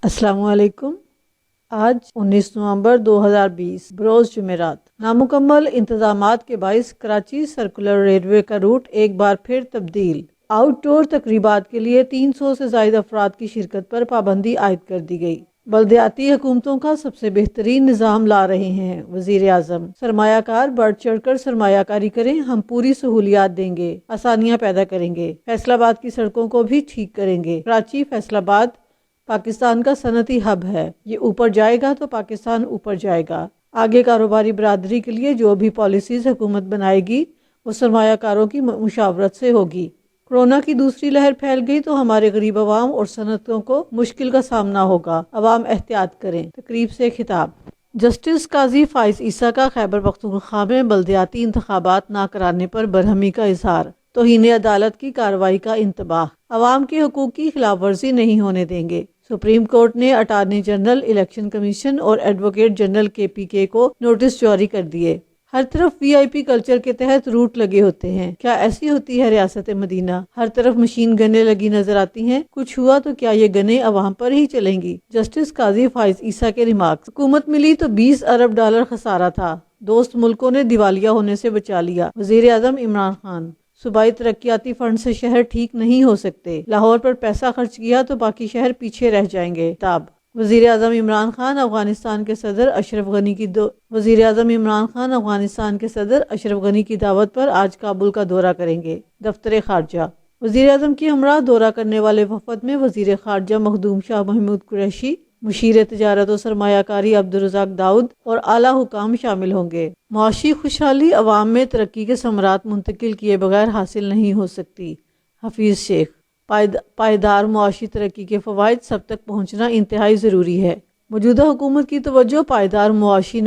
السلام علیکم۔ آج 19 نومبر 2020 بروز جمعرات۔ نامکمل انتظامات کے باعث کراچی سرکولر ریلوے کا روٹ ایک بار پھر تبدیل۔ آؤٹ ڈور تقریبات کے لیے 300 سے زائد افراد کی شرکت پر پابندی عائد کر دی گئی۔ بلدیاتی حکومتوں کا سب سے بہترین نظام لا رہے ہیں وزیر اعظم۔ سرمایہ کار بڑھ چڑھ کر سرمایہ کاری کریں، ہم پوری سہولیات دیں گے، آسانیاں پیدا کریں گے، فیصل آباد کی سڑکوں کو بھی ٹھیک کریں گے۔ کراچی فیصل آباد پاکستان کا صنعتی ہب ہے، یہ اوپر جائے گا تو پاکستان اوپر جائے گا۔ آگے کاروباری برادری کے لیے جو بھی پالیسیز حکومت بنائے گی وہ سرمایہ کاروں کی مشاورت سے ہوگی۔ کورونا کی دوسری لہر پھیل گئی تو ہمارے غریب عوام اور صنعتوں کو مشکل کا سامنا ہوگا، عوام احتیاط کریں۔ تقریب سے خطاب۔ جسٹس قاضی فائز عیسیٰ کا خیبر پختونخوا میں بلدیاتی انتخابات نہ کرانے پر برہمی کا اظہار۔ توہین عدالت کی کارروائی کا انتباہ۔ عوام کے حقوق کی خلاف ورزی نہیں ہونے دیں گے۔ سپریم کورٹ نے اٹارنی جنرل، الیکشن کمیشن اور ایڈوکیٹ جنرل KPK کو نوٹس جاری کر دیے۔ ہر طرف VIP کلچر کے تحت روٹ لگے ہوتے ہیں، کیا ایسی ہوتی ہے ریاست مدینہ؟ ہر طرف مشین گنیں لگی نظر آتی ہیں، کچھ ہوا تو کیا یہ گنیں عوام پر ہی چلیں گی؟ جسٹس قاضی فائز عیسیٰ کے ریمارکس۔ حکومت ملی تو $20 ارب خسارہ تھا، دوست ملکوں نے دیوالیہ ہونے سے بچا لیا۔ وزیر اعظم عمران خان۔ صوبائی ترقیاتی فنڈ سے شہر ٹھیک نہیں ہو سکتے، لاہور پر پیسہ خرچ کیا تو باقی شہر پیچھے رہ جائیں گے۔ خطاب۔ وزیر اعظم عمران خان افغانستان کے صدر اشرف غنی کی دعوت پر آج کابل کا دورہ کریں گے۔ دفتر خارجہ۔ وزیر اعظم کی ہمراہ دورہ کرنے والے وفد میں وزیر خارجہ مخدوم شاہ محمود قریشی، مشیر تجارت و سرمایہ کاری عبدالرزاق داؤد اور اعلیٰ حکام شامل ہوں گے۔ معاشی خوشحالی عوام میں ترقی کے ثمرات منتقل کیے بغیر حاصل نہیں ہو سکتی۔ حفیظ شیخ۔ پائیدار معاشی ترقی کے فوائد سب تک پہنچنا انتہائی ضروری ہے۔ موجودہ حکومت کی توجہ پائیدار معاشی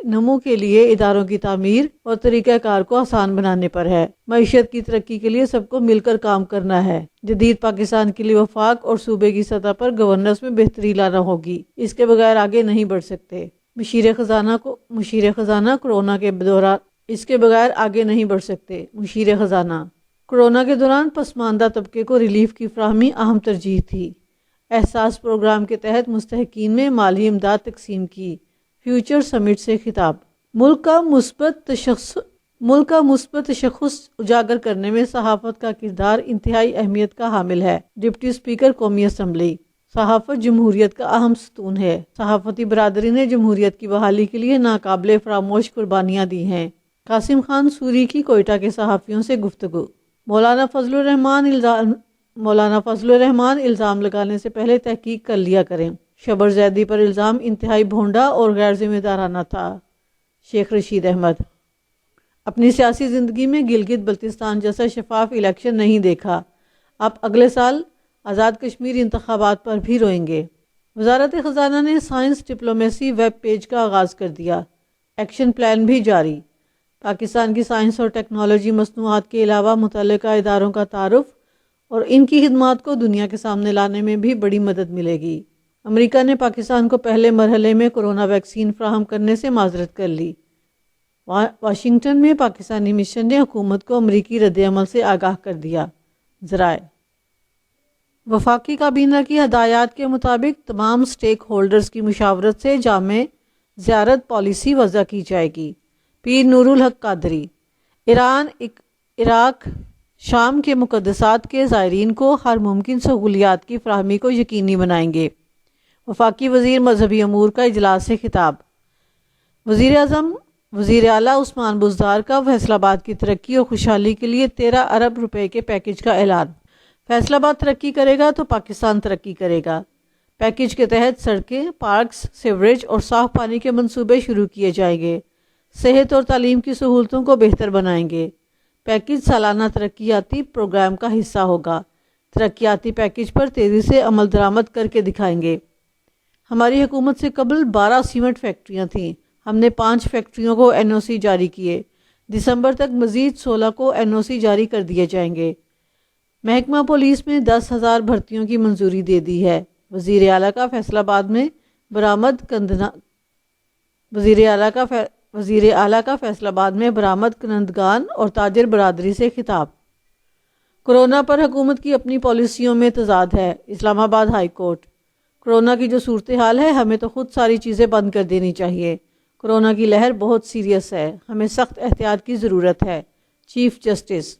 نمو کے لیے اداروں کی تعمیر اور طریقہ کار کو آسان بنانے پر ہے۔ معیشت کی ترقی کے لیے سب کو مل کر کام کرنا ہے۔ جدید پاکستان کے لیے وفاق اور صوبے کی سطح پر گورننس میں بہتری لانا ہوگی، اس کے بغیر آگے نہیں بڑھ سکتے۔ مشیر خزانہ کورونا کے دوران کورونا کے دوران پسماندہ طبقے کو ریلیف کی فراہمی اہم ترجیح تھی۔ احساس پروگرام کے تحت مستحقین میں مالی امداد تقسیم کی۔ فیوچر سمٹ سے خطاب۔ ملک کا مثبت تشخص اجاگر کرنے میں صحافت کا کردار انتہائی اہمیت کا حامل ہے۔ ڈپٹی اسپیکر قومی اسمبلی۔ صحافت جمہوریت کا اہم ستون ہے۔ صحافتی برادری نے جمہوریت کی بحالی کے لیے ناقابل فراموش قربانیاں دی ہیں۔ قاسم خان سوری کی کوئٹہ کے صحافیوں سے گفتگو۔ مولانا فضل الرحمان الزام لگانے سے پہلے تحقیق کر لیا کریں۔ شبر زیدی پر الزام انتہائی بھونڈا اور غیر ذمہ دارانہ تھا۔ شیخ رشید احمد۔ اپنی سیاسی زندگی میں گلگت بلتستان جیسا شفاف الیکشن نہیں دیکھا، اب اگلے سال آزاد کشمیر انتخابات پر بھی روئیں گے۔ وزارت خزانہ نے سائنس ڈپلومیسی ویب پیج کا آغاز کر دیا، ایکشن پلان بھی جاری۔ پاکستان کی سائنس اور ٹیکنالوجی مصنوعات کے علاوہ متعلقہ اداروں کا تعارف اور ان کی خدمات کو دنیا کے سامنے لانے میں بھی بڑی مدد ملے گی۔ امریکہ نے پاکستان کو پہلے مرحلے میں کورونا ویکسین فراہم کرنے سے معذرت کر لی۔ واشنگٹن میں پاکستانی مشن نے حکومت کو امریکی رد عمل سے آگاہ کر دیا۔ ذرائع۔ وفاقی کابینہ کی ہدایات کے مطابق تمام سٹیک ہولڈرز کی مشاورت سے جامع زیارت پالیسی وضع کی جائے گی۔ پیر نور الحق قادری۔ ایران، عراق، شام کے مقدسات کے زائرین کو ہر ممکن سہولیات کی فراہمی کو یقینی بنائیں گے۔ وفاقی وزیر مذہبی امور کا اجلاس سے خطاب۔ وزیر اعلیٰ عثمان بزدار کا فیصل آباد کی ترقی اور خوشحالی کے لیے 13 ارب روپے کے پیکج کا اعلان۔ فیصل آباد ترقی کرے گا تو پاکستان ترقی کرے گا۔ پیکج کے تحت سڑکیں، پارکس، سیوریج اور صاف پانی کے منصوبے شروع کیے جائیں گے۔ صحت اور تعلیم کی سہولتوں کو بہتر بنائیں گے۔ پیکج سالانہ ترقیاتی پروگرام کا حصہ ہوگا۔ ترقیاتی پیکج پر تیزی سے عمل درآمد کر کے دکھائیں گے۔ ہماری حکومت سے قبل 12 سیمنٹ فیکٹریاں تھیں، ہم نے 5 فیکٹریوں کو NOC جاری کیے۔ دسمبر تک مزید 16 کو NOC جاری کر دیے جائیں گے۔ محکمہ پولیس میں 10,000 بھرتیوں کی منظوری دے دی ہے۔ وزیر اعلیٰ کا فیصل آباد میں برآمد کنندگان اور تاجر برادری سے خطاب۔ کورونا پر حکومت کی اپنی پالیسیوں میں تضاد ہے، اسلام آباد ہائی کورٹ۔ کورونا کی جو صورتحال ہے، ہمیں تو خود ساری چیزیں بند کر دینی چاہیے۔ کورونا کی لہر بہت سیریس ہے، ہمیں سخت احتیاط کی ضرورت ہے۔ چیف جسٹس: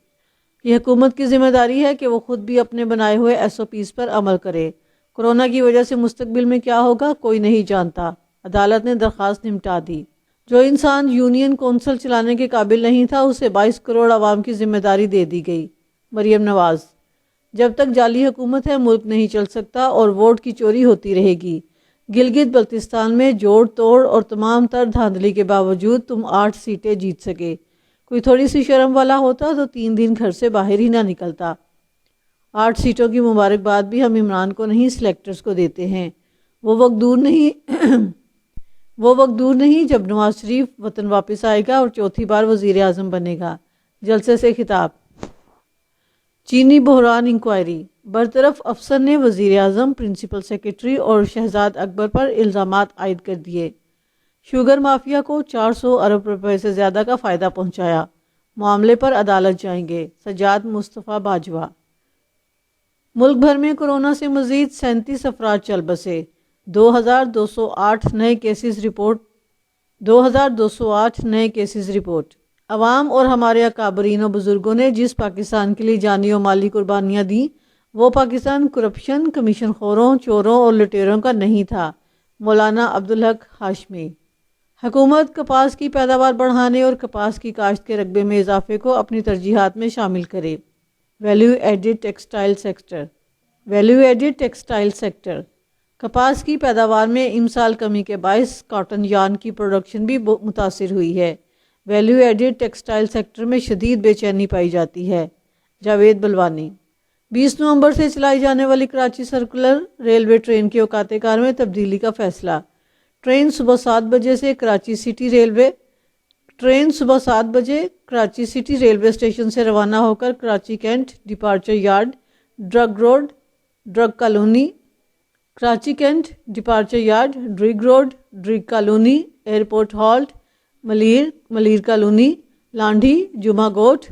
یہ حکومت کی ذمہ داری ہے کہ وہ خود بھی اپنے بنائے ہوئے SOPs پر عمل کرے۔ کورونا کی وجہ سے مستقبل میں کیا ہوگا کوئی نہیں جانتا۔ عدالت نے درخواست نمٹا دی۔ جو انسان یونین کونسل چلانے کے قابل نہیں تھا، اسے 22 کروڑ عوام کی ذمہ داری دے دی گئی۔ مریم نواز: جب تک جعلی حکومت ہے ملک نہیں چل سکتا اور ووٹ کی چوری ہوتی رہے گی۔ گلگت بلتستان میں جوڑ توڑ اور تمام تر دھاندلی کے باوجود تم 8 سیٹیں جیت سکے۔ کوئی تھوڑی سی شرم والا ہوتا تو 3 دن گھر سے باہر ہی نہ نکلتا۔ 8 سیٹوں کی مبارکباد بھی ہم عمران کو نہیں، سلیکٹرز کو دیتے ہیں۔ وہ وقت دور نہیں جب نواز شریف وطن واپس آئے گا اور چوتھی بار وزیر اعظم بنے گا۔ جلسے سے خطاب: چینی بحران انکوائری: برطرف افسر نے وزیر اعظم، پرنسپل سیکرٹری اور شہزاد اکبر پر الزامات عائد کر دیے۔ شوگر مافیا کو 400 ارب روپے سے زیادہ کا فائدہ پہنچایا، معاملے پر عدالت جائیں گے۔ سجاد مصطفیٰ باجوہ: ملک بھر میں کورونا سے مزید 37 افراد چل بسے۔ 2208 نئے کیسز رپورٹ۔ عوام اور ہمارے اکابرین و بزرگوں نے جس پاکستان کے لیے جانی و مالی قربانیاں دیں، وہ پاکستان کرپشن، کمیشن خوروں، چوروں اور لٹیروں کا نہیں تھا۔ مولانا عبدالحق ہاشمی: حکومت کپاس کی پیداوار بڑھانے اور کپاس کی کاشت کے رقبے میں اضافے کو اپنی ترجیحات میں شامل کرے۔ ویلیو ایڈڈ ٹیکسٹائل سیکٹر: کپاس کی پیداوار میں امسال کمی کے باعث کاٹن یارن کی پروڈکشن بھی متاثر ہوئی ہے۔ ویلیو ایڈڈ ٹیکسٹائل سیکٹر میں شدید بے چینی پائی جاتی ہے۔ جاوید بلوانی: 20 نومبر سے چلائی جانے والی کراچی سرکولر ریلوے ٹرین کے اوقات کار میں تبدیلی کا فیصلہ۔ ٹرین صبح 7 بجے کراچی سٹی ریلوے اسٹیشن سے روانہ ہو کر Karachi cantt departure yard, Drigh road, Drigh colony, airport halt, Malir colony, Landhi, Jumma Goth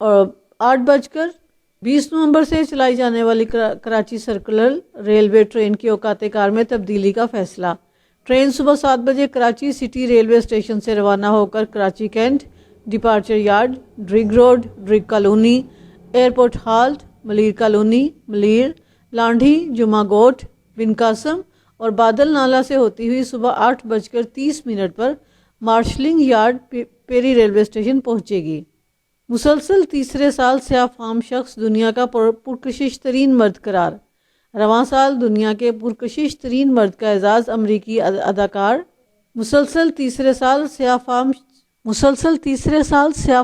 اور 8:20 نومبر سے چلائی جانے والی کراچی سرکولر ریلوے ٹرین کی اوقات کار میں تبدیلی کا فیصلہ۔ ٹرین صبح 7 بجے کراچی سٹی ریلوے اسٹیشن سے روانہ ہو کر Karachi cantt departure yard, Drigh road, Drigh colony, airport halt, Malir colony, Malir, Landhi, Jumma Goth, بن قاسم اور بادل نالہ سے ہوتی ہوئی صبح 8:30 پر مارشلنگ یارڈ پیری ریلوے اسٹیشن پہنچے گی۔ مسلسل تیسرے سال سیاہ فام شخص دنیا کا پرکشش ترین مرد قرار۔ رواں سال دنیا کے پرکشش ترین مرد کا اعزاز امریکی اداکار مسلسل تیسرے سال سیاہ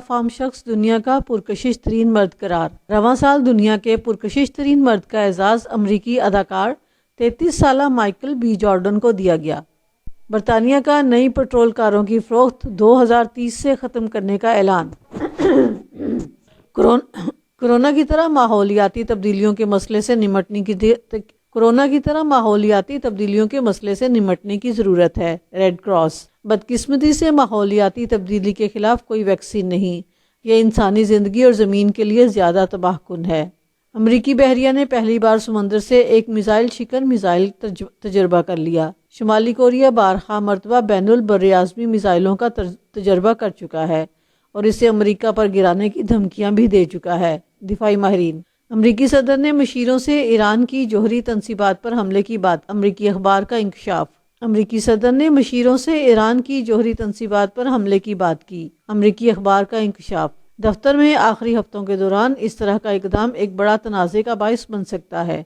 فام شخص دنیا کا پرکشش ترین مرد قرار۔ رواں سال دنیا کے پرکشش ترین مرد کا اعزاز امریکی اداکار 33 سالہ مائیکل بی جارڈن کو دیا گیا۔ برطانیہ کا نئی پٹرول کاروں کی فروخت 2030 سے ختم کرنے کا اعلان۔ کورونا کی طرح ماحولیاتی تبدیلیوں کے مسئلے سے نمٹنے کی ضرورت ہے۔ ریڈ کراس: بدقسمتی سے ماحولیاتی تبدیلی کے خلاف کوئی ویکسین نہیں، یہ انسانی زندگی اور زمین کے لیے زیادہ تباہ کن ہے۔ امریکی بحریہ نے پہلی بار سمندر سے ایک میزائل شکن میزائل تجربہ کر لیا۔ شمالی کوریا بارہا مرتبہ بین البراعظمی میزائلوں کا تجربہ کر چکا ہے اور اسے امریکہ پر گرانے کی دھمکیاں بھی دے چکا ہے۔ دفاعی ماہرین: امریکی صدر نے مشیروں سے ایران کی جوہری تنصیبات پر حملے کی بات۔ امریکی اخبار کا انکشاف: امریکی صدر نے مشیروں سے ایران کی جوہری تنصیبات پر حملے کی بات کی۔ امریکی اخبار کا انکشاف: دفتر میں آخری ہفتوں کے دوران اس طرح کا اقدام ایک بڑا تنازع کا باعث بن سکتا ہے۔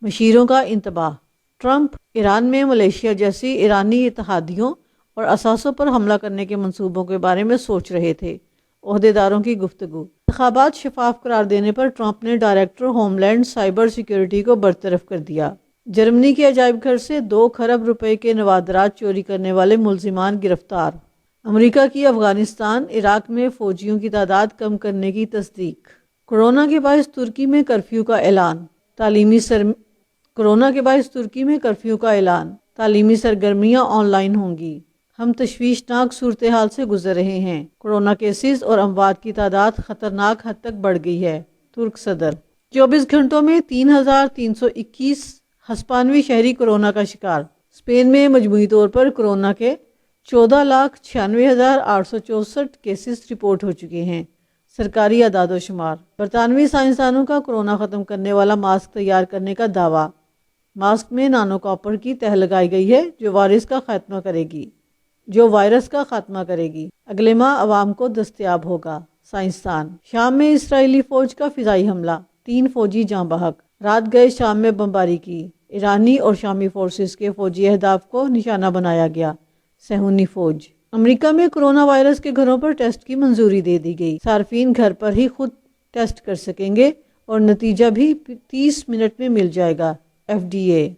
مشیروں کا انتباہ: ٹرمپ ایران میں ملیشیا جیسی ایرانی اتحادیوں اور اثاثوں پر حملہ کرنے کے منصوبوں کے بارے میں سوچ رہے تھے۔ عہدیداروں کی گفتگو: انتخابات شفاف قرار دینے پر ٹرمپ نے director homeland cyber security کو برطرف کر دیا۔ جرمنی کے عجائب گھر سے 2 کھرب روپے کے نوادرات چوری کرنے والے ملزمان گرفتار۔ امریکہ کی افغانستان، عراق میں فوجیوں کی تعداد کم کرنے کی تصدیق۔ کورونا کے باعث ترکی میں کرفیو کا اعلان۔ تعلیمی سرگرمیاں آن لائن ہوں گی۔ ہم تشویشناک صورتحال سے گزر رہے ہیں۔ کورونا کیسز اور اموات کی تعداد خطرناک حد تک بڑھ گئی ہے۔ ترک صدر 24 گھنٹوں میں 3,321 ہسپانوی شہری کورونا کا شکار۔ اسپین میں مجموعی طور پر کورونا کے 14,96,864 کیسز رپورٹ ہو چکے ہیں۔ سرکاری اعداد و شمار۔ برطانوی سائنسدانوں کا کورونا ختم کرنے والا ماسک تیار کرنے کا دعویٰ۔ ماسک میں نانو کاپر کی تہ لگائی گئی ہے جو وائرس کا خاتمہ کرے گی۔ اگلے ماہ عوام کو دستیاب ہوگا۔ سائنسدان۔ شام میں اسرائیلی فوج کا فضائی حملہ، 3 فوجی جاں بحق۔ رات گئے شام میں بمباری کی، ایرانی اور شامی فورسز کے فوجی اہداف کو نشانہ بنایا گیا۔ صہیونی فوج۔ امریکہ میں کورونا وائرس کے گھروں پر ٹیسٹ کی منظوری دے دی گئی۔ صارفین گھر پر ہی خود ٹیسٹ کر سکیں گے اور نتیجہ بھی 30 منٹ میں مل جائے گا۔ FDA۔